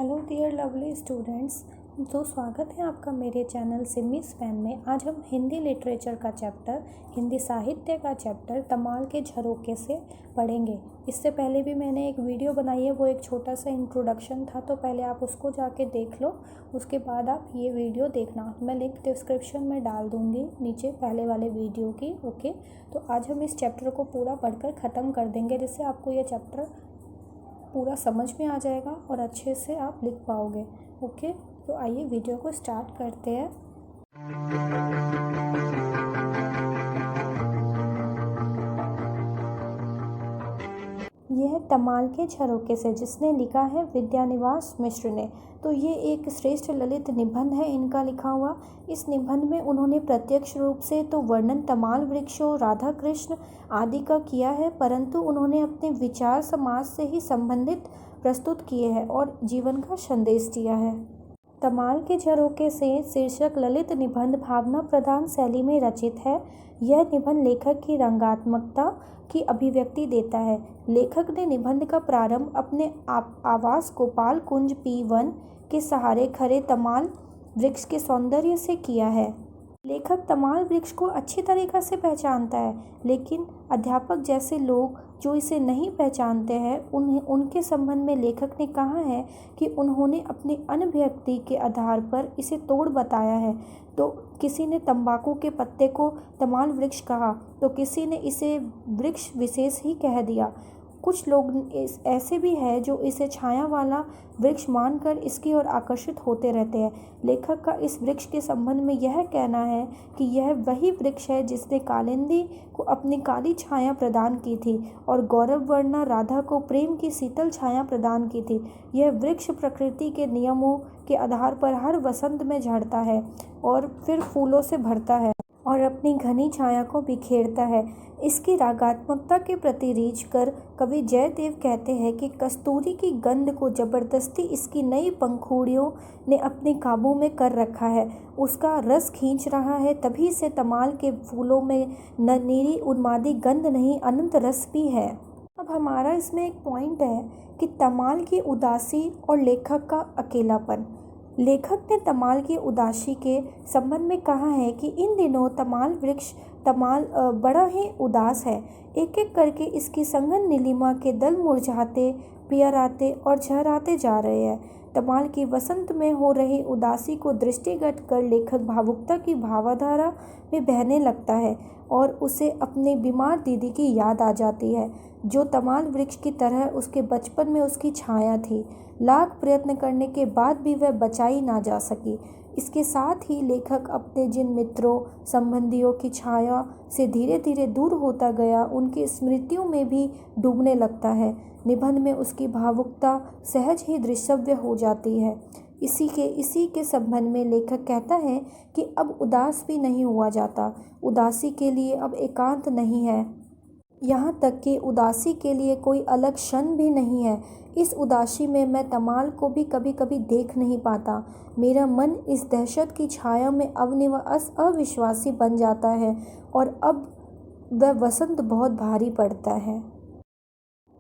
Hello dear lovely students. तो स्वागत है आपका मेरे चैनल सिमी स्पैन में। आज हम हिंदी लिटरेचर का चैप्टर, हिंदी साहित्य का चैप्टर तमाल के झरोखे से पढ़ेंगे। इससे पहले भी मैंने एक वीडियो बनाई है, वो एक छोटा सा इंट्रोडक्शन था, तो पहले आप उसको जाके देख लो, उसके बाद आप ये वीडियो देखना। मैं लिंक डिस्क्रिप्शन में डाल दूँगी नीचे पहले वाले वीडियो की। ओके, तो आज हम इस चैप्टर को पूरा पढ़कर ख़त्म कर देंगे, जिससे आपको ये चैप्टर पूरा समझ में आ जाएगा और अच्छे से आप लिख पाओगे। ओके, तो आइए वीडियो को स्टार्ट करते हैं। यह तमाल के झरोखे से, जिसने लिखा है विद्यानिवास मिश्र ने। तो ये एक श्रेष्ठ ललित निबंध है इनका लिखा हुआ। इस निबंध में उन्होंने प्रत्यक्ष रूप से तो वर्णन तमाल वृक्षों, राधा कृष्ण आदि का किया है, परंतु उन्होंने अपने विचार समाज से ही संबंधित प्रस्तुत किए हैं और जीवन का संदेश दिया है। तमाल के झरोखे से शीर्षक ललित निबंध भावना प्रधान शैली में रचित है। यह निबंध लेखक की रंगात्मकता की अभिव्यक्ति देता है। लेखक ने निबंध का प्रारंभ अपने आवास गोपाल कुंज P1 के सहारे खड़े तमाल वृक्ष के सौंदर्य से किया है। लेखक तमाल वृक्ष को अच्छी तरीक़ा से पहचानता है, लेकिन अध्यापक जैसे लोग जो इसे नहीं पहचानते हैं, उनके संबंध में लेखक ने कहा है कि उन्होंने अपनी अनुभक्ति के आधार पर इसे तोड़ बताया है। तो किसी ने तंबाकू के पत्ते को तमाल वृक्ष कहा, तो किसी ने इसे वृक्ष विशेष ही कह दिया। कुछ लोग ऐसे भी हैं जो इसे छाया वाला वृक्ष मानकर इसकी ओर आकर्षित होते रहते हैं। लेखक का इस वृक्ष के संबंध में यह कहना है कि यह वही वृक्ष है जिसने कालिंदी को अपनी काली छाया प्रदान की थी और गौरवर्णा राधा को प्रेम की शीतल छाया प्रदान की थी। यह वृक्ष प्रकृति के नियमों के आधार पर हर वसंत में झड़ता है और फिर फूलों से भरता है और अपनी घनी छाया को बिखेरता है। इसकी रागात्मकता के प्रति रीझ कर कवि जयदेव कहते हैं कि कस्तूरी की गंध को जबरदस्ती इसकी नई पंखुड़ियों ने अपने काबू में कर रखा है, उसका रस खींच रहा है। तभी से तमाल के फूलों में न नीरी उन्मादी गंध नहीं, अनंत रस भी है। अब हमारा इसमें एक पॉइंट है कि तमाल की उदासी और लेखक का अकेलापन। लेखक ने तमाल की उदासी के संबंध में कहा है कि इन दिनों तमाल वृक्ष बड़ा ही उदास है। एक एक करके इसकी संघन नीलिमा के दल मुरझाते, पियराते और झहराते जा रहे हैं। तमाल की वसंत में हो रही उदासी को दृष्टिगत कर लेखक भावुकता की भावधारा में बहने लगता है और उसे अपनी बीमार दीदी की याद आ जाती है, जो तमाल वृक्ष की तरह उसके बचपन में उसकी छाया थी। लाख प्रयत्न करने के बाद भी वह बचाई ना जा सकी। इसके साथ ही लेखक अपने जिन मित्रों संबंधियों की छाया से धीरे धीरे दूर होता गया, उनकी स्मृतियों में भी डूबने लगता है। निबंध में उसकी भावुकता सहज ही दृश्यव्य हो जाती है। इसी के संबंध में लेखक कहता है कि अब उदास भी नहीं हुआ जाता। उदासी के लिए अब एकांत नहीं है, यहाँ तक कि उदासी के लिए कोई अलग क्षण भी नहीं है। इस उदासी में मैं तमाल को भी कभी कभी देख नहीं पाता। मेरा मन इस दहशत की छाया में अविश्वासी बन जाता है और अब वह वसंत बहुत भारी पड़ता है।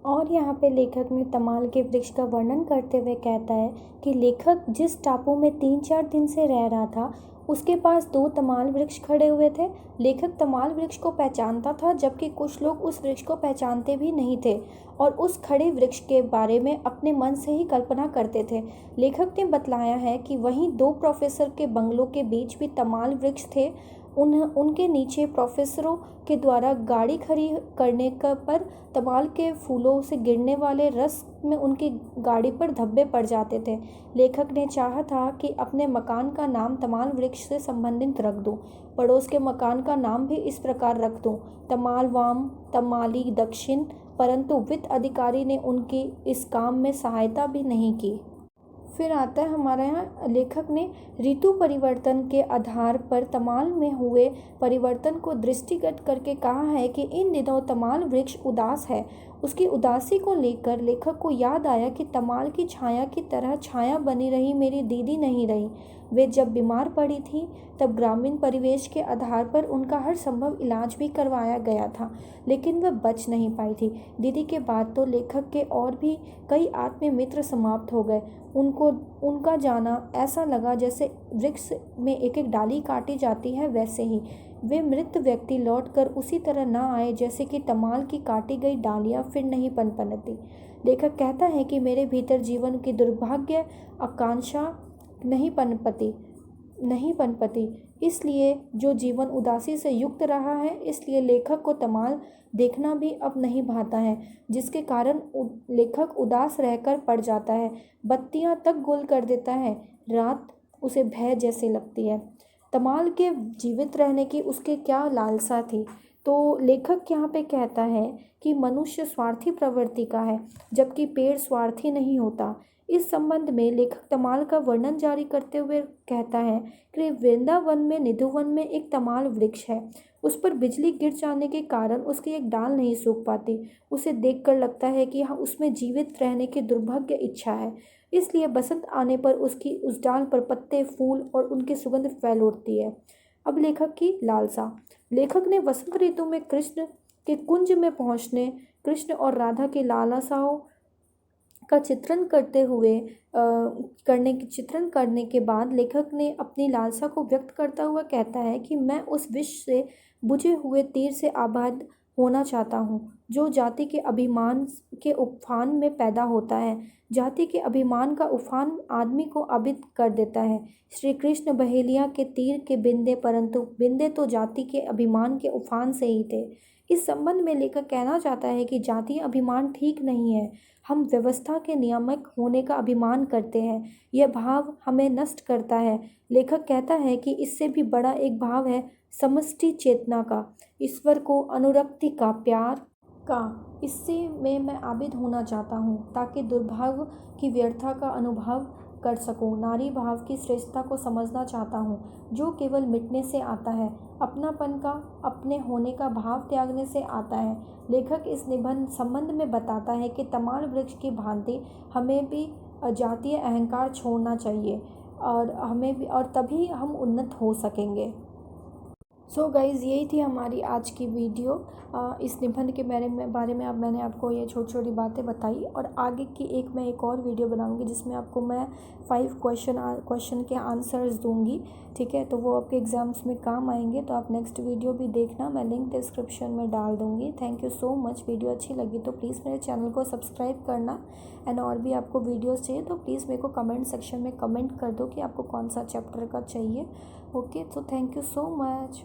और यहाँ पे लेखक ने तमाल के वृक्ष का वर्णन करते हुए कहता है कि लेखक जिस टापू में 3-4 दिन से रह रहा था, उसके पास 2 तमाल वृक्ष खड़े हुए थे। लेखक तमाल वृक्ष को पहचानता था, जबकि कुछ लोग उस वृक्ष को पहचानते भी नहीं थे और उस खड़े वृक्ष के बारे में अपने मन से ही कल्पना करते थे। लेखक ने बतलाया है कि वहीं 2 प्रोफेसर के बंगलों के बीच भी तमाल वृक्ष थे। उनके नीचे प्रोफेसरों के द्वारा गाड़ी खड़ी करने पर तमाल के फूलों से गिरने वाले रस में उनकी गाड़ी पर धब्बे पड़ जाते थे। लेखक ने चाहा था कि अपने मकान का नाम तमाल वृक्ष से संबंधित रख दूं। पड़ोस के मकान का नाम भी इस प्रकार रख दूं, तमाल वाम, तमाली दक्षिण, परंतु वित्त अधिकारी ने उनकी इस काम में सहायता भी नहीं की। फिर आता है हमारे यहाँ, लेखक ने ऋतु परिवर्तन के आधार पर तमाल में हुए परिवर्तन को दृष्टिगत करके कहा है कि इन दिनों तमाल वृक्ष उदास है। उसकी उदासी को लेकर लेखक को याद आया कि तमाल की छाया की तरह छाया बनी रही मेरी दीदी नहीं रही। वे जब बीमार पड़ी थी तब ग्रामीण परिवेश के आधार पर उनका हर संभव इलाज भी करवाया गया था, लेकिन वह बच नहीं पाई थी। दीदी के बाद तो लेखक के और भी कई आत्मीय मित्र समाप्त हो गए। उनको उनका जाना ऐसा लगा जैसे वृक्ष में एक एक डाली काटी जाती है वैसे ही। वे मृत व्यक्ति लौटकर उसी तरह न आए जैसे कि तमाल की काटी गई डालियाँ फिर नहीं पनपती। लेखक कहता है कि मेरे भीतर जीवन की दुर्भाग्य आकांक्षा नहीं पनपती, इसलिए जो जीवन उदासी से युक्त रहा है, इसलिए लेखक को तमाल देखना भी अब नहीं भाता है, जिसके कारण लेखक उदास रहकर पड़ जाता है। बत्तियां तक गोल कर देता है, रात उसे भय जैसी लगती है। तमाल के जीवित रहने की उसके क्या लालसा थी। तो लेखक यहाँ पे कहता है कि मनुष्य स्वार्थी प्रवृत्ति का है, जबकि पेड़ स्वार्थी नहीं होता। इस संबंध में लेखक तमाल का वर्णन जारी करते हुए कहता है कि वृंदावन में निधुवन में एक तमाल वृक्ष है। उस पर बिजली गिर जाने के कारण उसकी एक डाल नहीं सूख पाती। उसे देखकर लगता है कि हाँ, उसमें जीवित रहने की दुर्भाग्य इच्छा है, इसलिए बसंत आने पर उसकी उस डाल पर पत्ते, फूल और उनकी सुगंध फैल उठती है। अब लेखक की लालसा। लेखक ने वसंत ऋतु में कृष्ण के कुंज में पहुँचने, कृष्ण और राधा की लालसाओं का चित्रण करने के बाद लेखक ने अपनी लालसा को व्यक्त करता हुआ कहता है कि मैं उस विष से बुझे हुए तीर से आबाद होना चाहता हूँ जो जाति के अभिमान के उफान में पैदा होता है। जाति के अभिमान का उफान आदमी को आबिद कर देता है। श्री कृष्ण बहेलिया के तीर के बिंदे, परंतु बिंदे तो जाति के अभिमान के उफान से ही थे। इस संबंध में लेखक कहना चाहता है कि जातीय अभिमान ठीक नहीं है। हम व्यवस्था के नियामक होने का अभिमान करते हैं, यह भाव हमें नष्ट करता है। लेखक कहता है कि इससे भी बड़ा एक भाव है समष्टि चेतना का, ईश्वर को अनुरक्ति का, प्यार का। इससे मैं आबिद होना चाहता हूँ ताकि दुर्भाव की व्यर्थता का अनुभव कर सकूं। नारी भाव की श्रेष्ठता को समझना चाहता हूँ जो केवल मिटने से आता है, अपनापन का, अपने होने का भाव त्यागने से आता है। लेखक इस निबंध संबंध में बताता है कि तमाल वृक्ष की भांति हमें भी जातीय अहंकार छोड़ना चाहिए और तभी हम उन्नत हो सकेंगे। सो गाइज़, यही थी हमारी आज की वीडियो। इस निबंध के बारे में अब मैंने आपको ये छोटी छोटी बातें बताई, और आगे की मैं एक और वीडियो बनाऊंगी जिसमें आपको मैं 5 क्वेश्चन के आंसर्स दूंगी। ठीक है, तो वो आपके एग्ज़ाम्स में काम आएंगे, तो आप नेक्स्ट वीडियो भी देखना, मैं लिंक डिस्क्रिप्शन में डाल दूँगी। Thank you so much. Video अच्छी लगी तो प्लीज़ मेरे चैनल को सब्सक्राइब करना, एंड और भी आपको वीडियोज़ चाहिए तो प्लीज़ मेरे को कमेंट सेक्शन में कमेंट कर दो कि आपको कौन सा चैप्टर का चाहिए। ओके, तो थैंक यू सो मच।